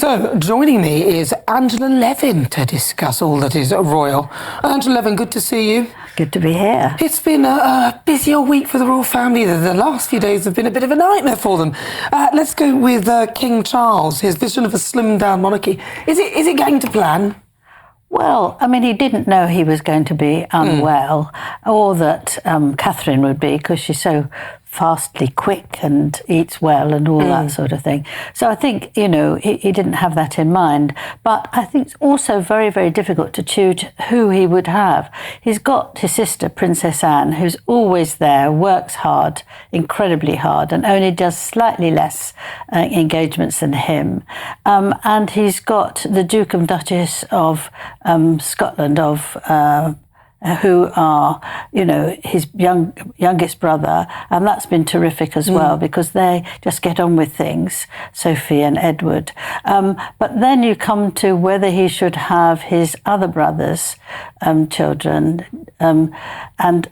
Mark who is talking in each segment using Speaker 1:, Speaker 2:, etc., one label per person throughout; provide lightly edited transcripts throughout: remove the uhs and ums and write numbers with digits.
Speaker 1: So, joining me is Angela Levin to discuss all that is royal. Angela Levin, good to see you.
Speaker 2: Good to be here.
Speaker 1: It's been a busy old week for the royal family. The last few days have been a bit of a nightmare for them. Let's go with King Charles, his vision of a slimmed-down monarchy. Is it going to plan?
Speaker 2: Well, I mean, he didn't know he was going to be unwell or that Catherine would be, because she's so fastly quick and eats well and all that sort of thing. So I think, you know, he didn't have that in mind. But I think it's also very, very difficult to choose who he would have. He's got his sister, Princess Anne, who's always there, works hard, incredibly hard, and only does slightly less engagements than him. And he's got the Duke and Duchess of Scotland, who are, you know, his youngest brother, and that's been terrific as well, because they just get on with things, Sophie and Edward. But then you come to whether he should have his other brothers' children and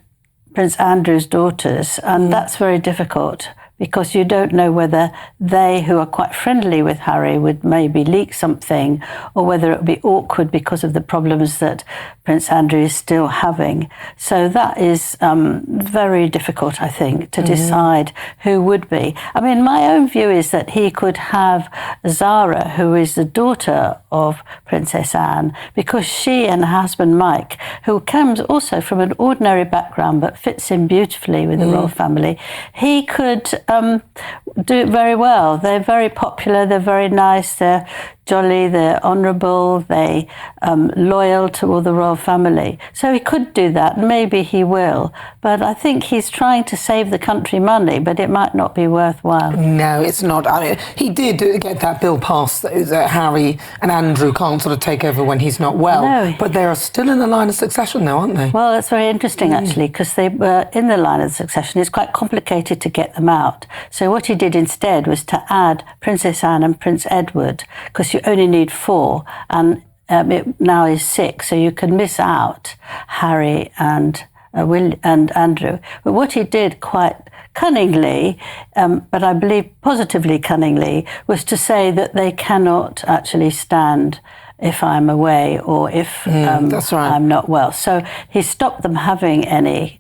Speaker 2: Prince Andrew's daughters, and that's very difficult, because you don't know whether they, who are quite friendly with Harry, would maybe leak something, or whether it would be awkward because of the problems that Prince Andrew is still having. So that is very difficult, I think, to decide who would be. I mean, my own view is that he could have Zara, who is the daughter of Princess Anne, because she and her husband Mike, who comes also from an ordinary background but fits in beautifully with the royal family, he could do it very well. They're very popular, they're very nice, they're jolly, they're honourable, they loyal to all the royal family. So he could do that, and maybe he will. But I think he's trying to save the country money, but it might not be worthwhile.
Speaker 1: No, it's not. I mean, he did get that bill passed that Harry and Andrew can't sort of take over when he's not well.
Speaker 2: No.
Speaker 1: But they are still in the line of succession now, aren't they?
Speaker 2: Well, that's very interesting, actually, because they were in the line of succession. It's quite complicated to get them out. So what he did instead was to add Princess Anne and Prince Edward, because you only need 4, and it now is 6, so you can miss out Harry and Andrew. But what he did quite cunningly, but I believe positively cunningly, was to say that they cannot actually stand if I'm away or if
Speaker 1: that's right.
Speaker 2: I'm not well. So he stopped them having any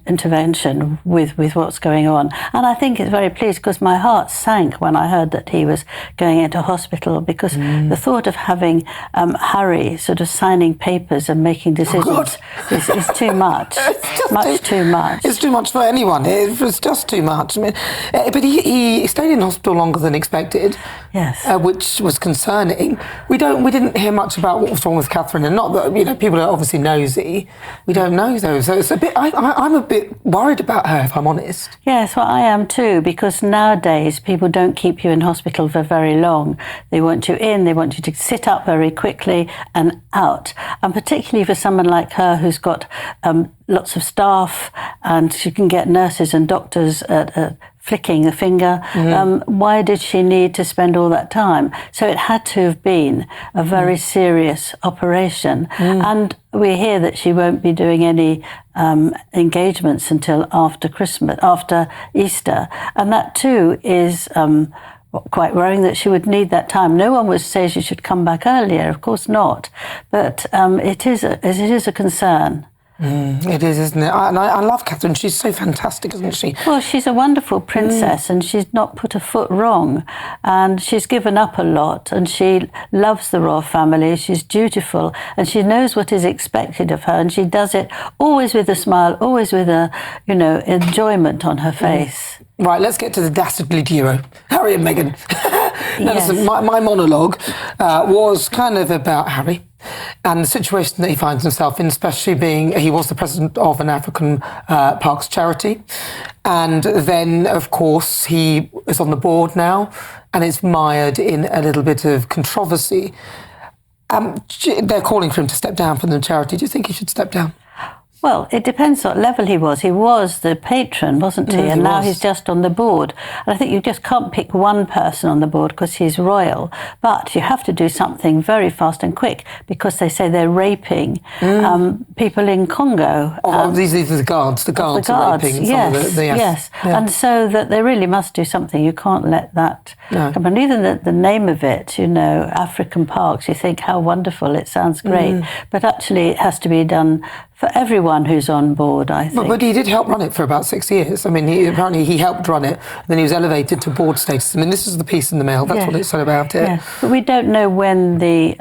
Speaker 2: intervention with what's going on. And I think it's very pleased, because my heart sank when I heard that he was going into hospital, because the thought of having Harry sort of signing papers and making decisions is too much. Too much.
Speaker 1: It's too much for anyone. It was just too much. I mean, but he stayed in hospital longer than expected.
Speaker 2: Yes.
Speaker 1: Which was concerning. We didn't hear much about what was wrong with Catherine, and not that, you know, people are obviously nosy. We don't know though, so it's a bit. I'm a bit worried about her, if I'm honest.
Speaker 2: Yes, well, I am too, because nowadays people don't keep you in hospital for very long. They want you in, they want you to sit up very quickly and out. And particularly for someone like her, who's got lots of staff, and she can get nurses and doctors flicking the finger. Why did she need to spend all that time? So it had to have been a very serious operation. And we hear that she won't be doing any engagements until after Christmas, after Easter. And that too is quite worrying, that she would need that time. No one would say she should come back earlier, of course not. But it is a concern.
Speaker 1: It is, isn't it? I love Catherine. She's so fantastic, isn't she?
Speaker 2: Well, she's a wonderful princess, and she's not put a foot wrong. And she's given up a lot, and she loves the royal family. She's dutiful, and she knows what is expected of her, and she does it always with a smile, always with a, you know, enjoyment on her face.
Speaker 1: Right, let's get to the dastardly duo, Harry and Meghan.
Speaker 2: Yes.
Speaker 1: Listen, my monologue was kind of about Harry and the situation that he finds himself in, especially being he was the president of an African parks charity. And then, of course, he is on the board now and is mired in a little bit of controversy. They're calling for him to step down from the charity. Do you think he should step down?
Speaker 2: Well, it depends what level he was. He was the patron, wasn't he? And now he's just on the board. And I think you just can't pick one person on the board because he's royal. But you have to do something very fast and quick because they say they're raping people in Congo.
Speaker 1: These are the guards. The guards are raping some of the...
Speaker 2: Yes. Yeah. And so that they really must do something. You can't let that come. And even the name of it, you know, African parks, you think how wonderful, it sounds great. But actually it has to be done for everyone who's on board, I think.
Speaker 1: But he did help run it for about 6 years. I mean, apparently he helped run it, then he was elevated to board status. I mean, this is the piece in the Mail, that's what it said about it. Yeah.
Speaker 2: But we don't know when the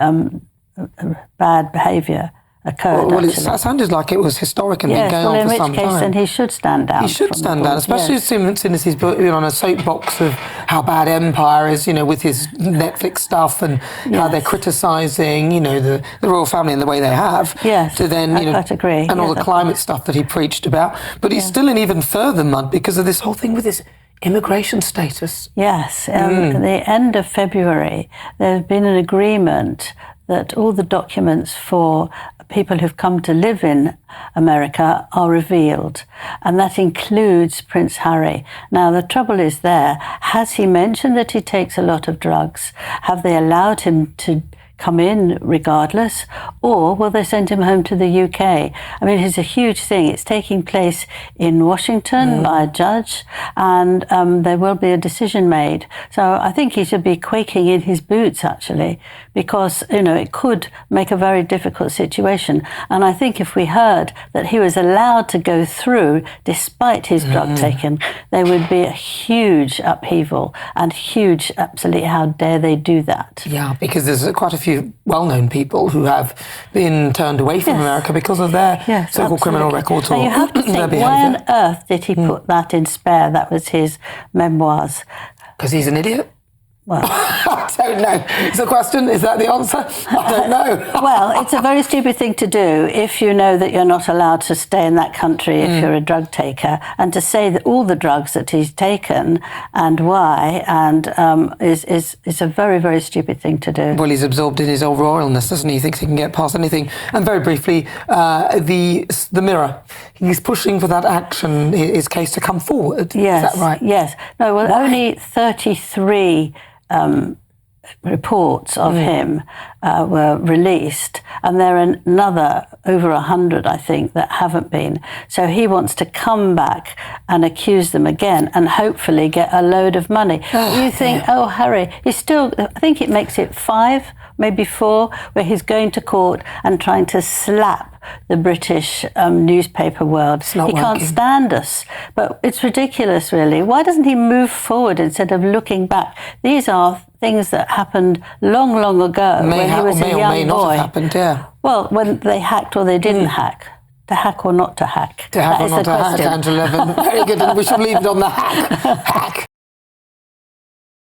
Speaker 2: bad behaviour occurred.
Speaker 1: Well, it sounded like it was historic and been going on for some time.
Speaker 2: In which case, then he should stand down.
Speaker 1: He should stand down, especially since he's been on a soapbox of how bad Empire is, you know, with his Netflix stuff and how they're criticising, you know, the royal family and the way they have.
Speaker 2: Yes,
Speaker 1: to then, you know,
Speaker 2: I quite agree.
Speaker 1: And all the climate stuff that he preached about. But he's still in even further mud because of this whole thing with his immigration status.
Speaker 2: Yes, at the end of February, there's been an agreement that all the documents for people who've come to live in America are revealed, and that includes Prince Harry. Now, the trouble is has he mentioned that he takes a lot of drugs? Have they allowed him to come in regardless, or will they send him home to the UK? I mean, it's a huge thing. It's taking place in Washington by a judge, and there will be a decision made. So I think he should be quaking in his boots, actually, because, you know, it could make a very difficult situation. And I think if we heard that he was allowed to go through despite his drug taken, there would be a huge upheaval and huge, absolutely, how dare they do that?
Speaker 1: Yeah, because there's quite a few well-known people who have been turned away from America because of their so-called criminal records or
Speaker 2: you have to think, why on earth did he put that in Spare? That was his memoirs.
Speaker 1: Because he's an idiot?
Speaker 2: Well,
Speaker 1: I don't know. It's a question. Is that the answer? I don't know.
Speaker 2: Well, it's a very stupid thing to do if you know that you're not allowed to stay in that country if you're a drug taker, and to say that all the drugs that he's taken and why is a very, very stupid thing to do.
Speaker 1: Well, he's absorbed in his old royalness, doesn't he? He thinks he can get past anything. And very briefly, the Mirror. He's pushing for that action, his case, to come forward.
Speaker 2: Yes.
Speaker 1: Is that right?
Speaker 2: Yes. No, well, only 33 reports of him were released, and there are another over 100, I think, that haven't been. So he wants to come back and accuse them again and hopefully get a load of money. You think, Harry, he's still, I think it makes it 5, maybe 4, where he's going to court and trying to slap the British newspaper world. He can't stand us. But it's ridiculous, really. Why doesn't he move forward instead of looking back? These are things that happened long, long ago when he was a young boy. May or may not have happened, Well, when they hacked or they didn't hack. To hack or not to hack?
Speaker 1: To hack or not to hack, Angela Levin. Very good. And we should leave it on the hack. Hack.